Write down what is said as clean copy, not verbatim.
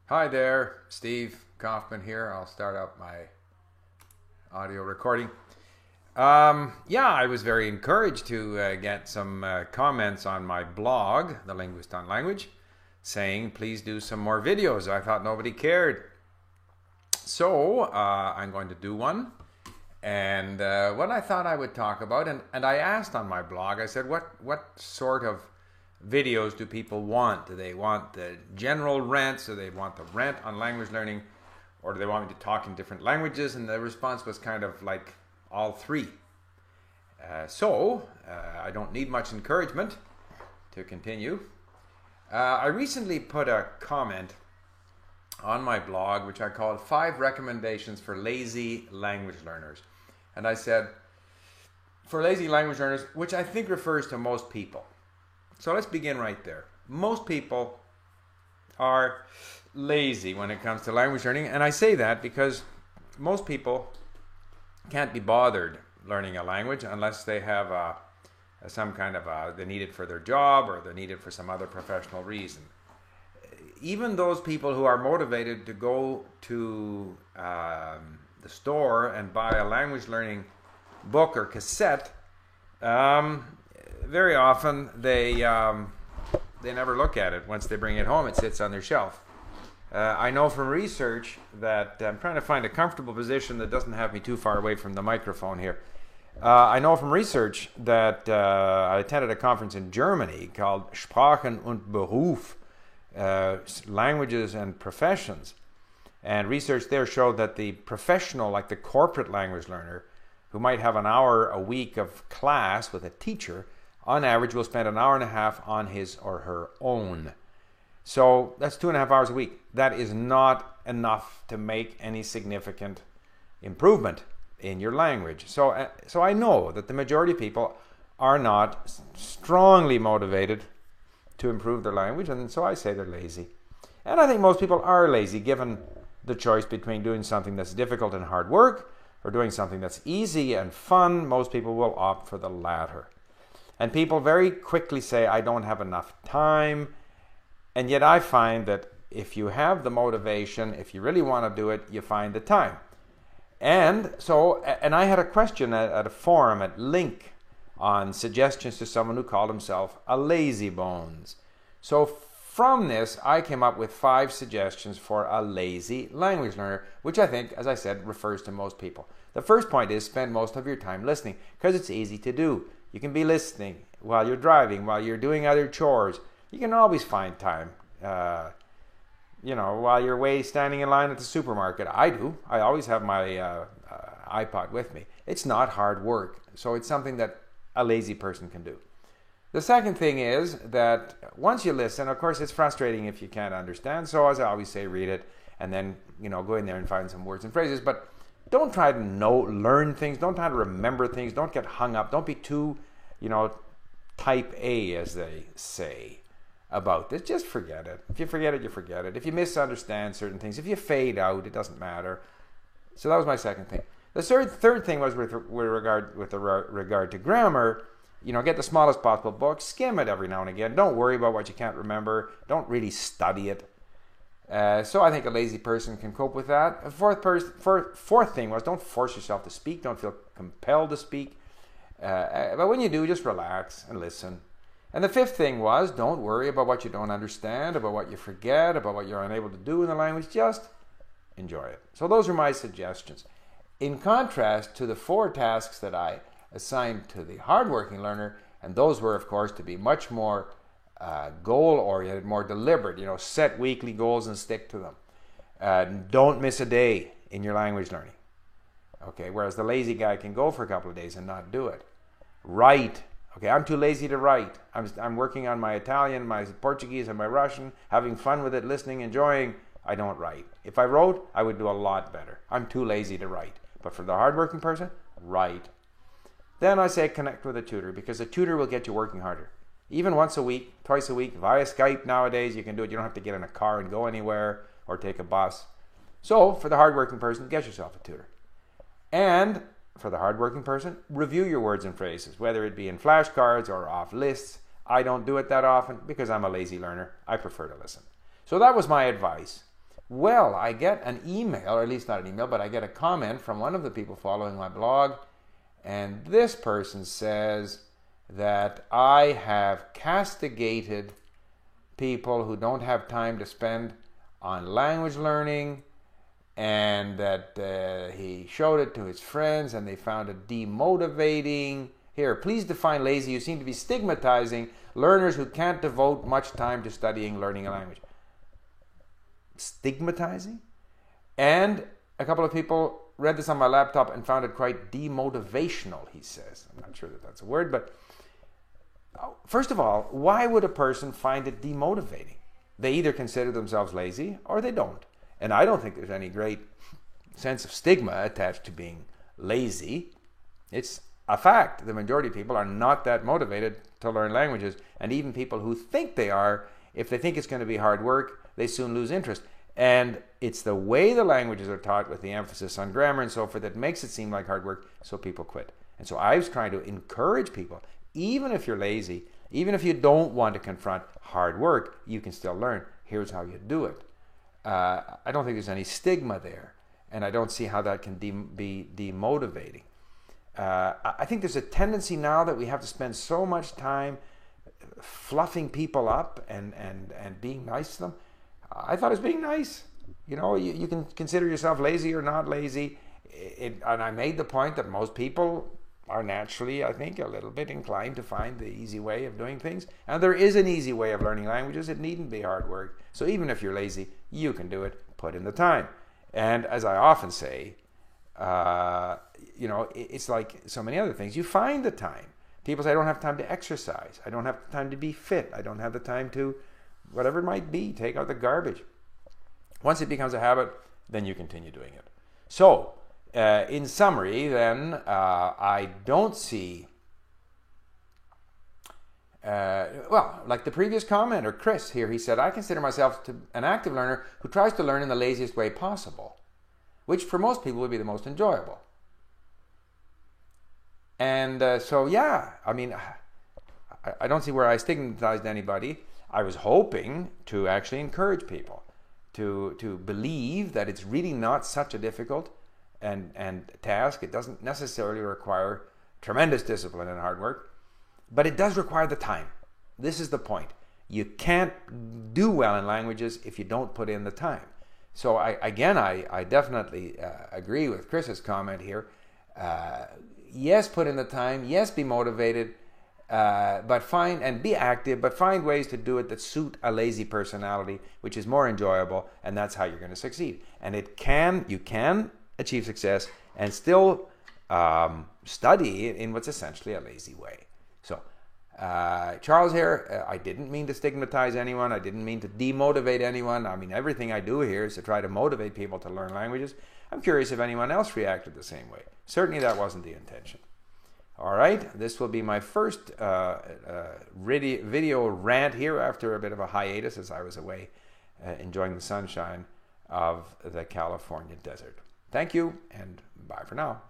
Hi there, Steve Kaufman here. I'll start up my audio recording. Yeah, I was very encouraged to get some comments on my blog, The Linguist on Language, saying please do some more videos. I thought nobody cared. So I'm going to do one. And what I thought I would talk about, and I asked on my blog, I said, what sort of videos do people want? Do they want the general rant? Do they want the rant on language learning? Or do they want me to talk in different languages? And the response was kind of like all three. I don't need much encouragement to continue. I recently put a comment on my blog, which I called 5 Recommendations for Lazy Language Learners. And I said, for lazy language learners, which I think refers to most people. So let's begin right there. Most people are lazy when it comes to language learning. And I say that because most people can't be bothered learning a language unless they have some kind of they need it for their job or they need it for some other professional reason. Even those people who are motivated to go to the store and buy a language learning book or cassette, very often they never look at it. Once they bring it home, it sits on their shelf. I know from research that I'm trying to find a comfortable position that doesn't have me too far away from the microphone here. I know from research that I attended a conference in Germany called Sprachen und Beruf, languages and professions. And research there showed that the professional, like the corporate language learner, who might have an hour a week of class with a teacher, on average will spend an hour and a half on his or her own. So that's 2.5 hours a week. That is not enough to make any significant improvement in your language. So I know that the majority of people are not strongly motivated to improve their language, and so I say they're lazy. And I think most people are lazy given the choice between doing something that's difficult and hard work or doing something that's easy and fun. Most people will opt for the latter. And people very quickly say, I don't have enough time. And yet I find that if you have the motivation, if you really want to do it, you find the time. And I had a question at a forum at Link on suggestions to someone who called himself a lazy bones. So from this, I came up with 5 suggestions for a lazy language learner, which I think, as I said, refers to most people. The first point is spend most of your time listening, because it's easy to do. You can be listening while you're driving, while you're doing other chores. You can always find time, while you're standing in line at the supermarket. I do. I always have my iPod with me. It's not hard work, so it's something that a lazy person can do. The second thing is that once you listen, of course, it's frustrating if you can't understand. So as I always say, read it and then, go in there and find some words and phrases. But don't try to learn things. Don't try to remember things. Don't get hung up. Don't be too, type A, as they say, about this. Just forget it. If you forget it, you forget it. If you misunderstand certain things, if you fade out, it doesn't matter. So that was my second thing. The third thing was with regard to grammar. Get the smallest possible book, skim it every now and again. Don't worry about what you can't remember. Don't really study it. So I think a lazy person can cope with that. Fourth thing was don't force yourself to speak. Don't feel compelled to speak. But when you do, just relax and listen. And the fifth thing was don't worry about what you don't understand, about what you forget, about what you're unable to do in the language. Just enjoy it. So those are my suggestions. In contrast to the 4 tasks that I assigned to the hardworking learner, and those were, of course, to be much more goal-oriented, more deliberate. Set weekly goals and stick to them. Don't miss a day in your language learning. Okay, whereas the lazy guy can go for a couple of days and not do it. Write. Okay, I'm too lazy to write. I'm working on my Italian, my Portuguese, and my Russian, having fun with it, listening, enjoying. I don't write. If I wrote, I would do a lot better. I'm too lazy to write. But for the hardworking person, write. Then I say connect with a tutor, because a tutor will get you working harder. Even once a week, twice a week, via Skype nowadays, you can do it. You don't have to get in a car and go anywhere or take a bus. So for the hardworking person, get yourself a tutor. And for the hardworking person, review your words and phrases, whether it be in flashcards or off lists. I don't do it that often because I'm a lazy learner. I prefer to listen. So that was my advice. Well, I get an email, or at least not an email, but I get a comment from one of the people following my blog, and this person says that I have castigated people who don't have time to spend on language learning, and that he showed it to his friends and they found it demotivating. Here, please define lazy. You seem to be stigmatizing learners who can't devote much time to studying, learning a language. Stigmatizing? And a couple of people read this on my laptop and found it quite demotivational, he says. I'm not sure that that's a word, but first of all, why would a person find it demotivating? They either consider themselves lazy or they don't. And I don't think there's any great sense of stigma attached to being lazy. It's a fact. The majority of people are not that motivated to learn languages. And even people who think they are, if they think it's going to be hard work, they soon lose interest. And it's the way the languages are taught with the emphasis on grammar and so forth that makes it seem like hard work, so people quit. And so I was trying to encourage people, even if you're lazy, even if you don't want to confront hard work, you can still learn. Here's how you do it. I don't think there's any stigma there, and I don't see how that can be demotivating. I think there's a tendency now that we have to spend so much time fluffing people up and being nice to them. I thought it was being nice. You know, you can consider yourself lazy or not lazy. And I made the point that most people are naturally, I think, a little bit inclined to find the easy way of doing things. And there is an easy way of learning languages. It needn't be hard work. So even if you're lazy, you can do it. Put in the time. And as I often say, you know, it's like so many other things. You find the time. People say, I don't have time to exercise. I don't have time to be fit. I don't have the time to, whatever it might be, take out the garbage. Once it becomes a habit, then you continue doing it. So, in summary, then, I don't see, well, like the previous commenter, Chris here, he said, I consider myself an active learner who tries to learn in the laziest way possible, which for most people would be the most enjoyable. And so, yeah, I mean, I don't see where I stigmatized anybody. I was hoping to actually encourage people to believe that it's really not such a difficult and task. It doesn't necessarily require tremendous discipline and hard work, but it does require the time. This is the point. You can't do well in languages if you don't put in the time. So I definitely agree with Chris's comment here. Yes, put in the time. Yes, be motivated, but be active, but find ways to do it that suit a lazy personality, which is more enjoyable, and that's how you're going to succeed. And you can achieve success and still study in what's essentially a lazy way. So, Charles here, I didn't mean to stigmatize anyone. I didn't mean to demotivate anyone. I mean, everything I do here is to try to motivate people to learn languages. I'm curious if anyone else reacted the same way. Certainly that wasn't the intention. All right, this will be my first video rant here after a bit of a hiatus as I was away enjoying the sunshine of the California desert. Thank you, and bye for now.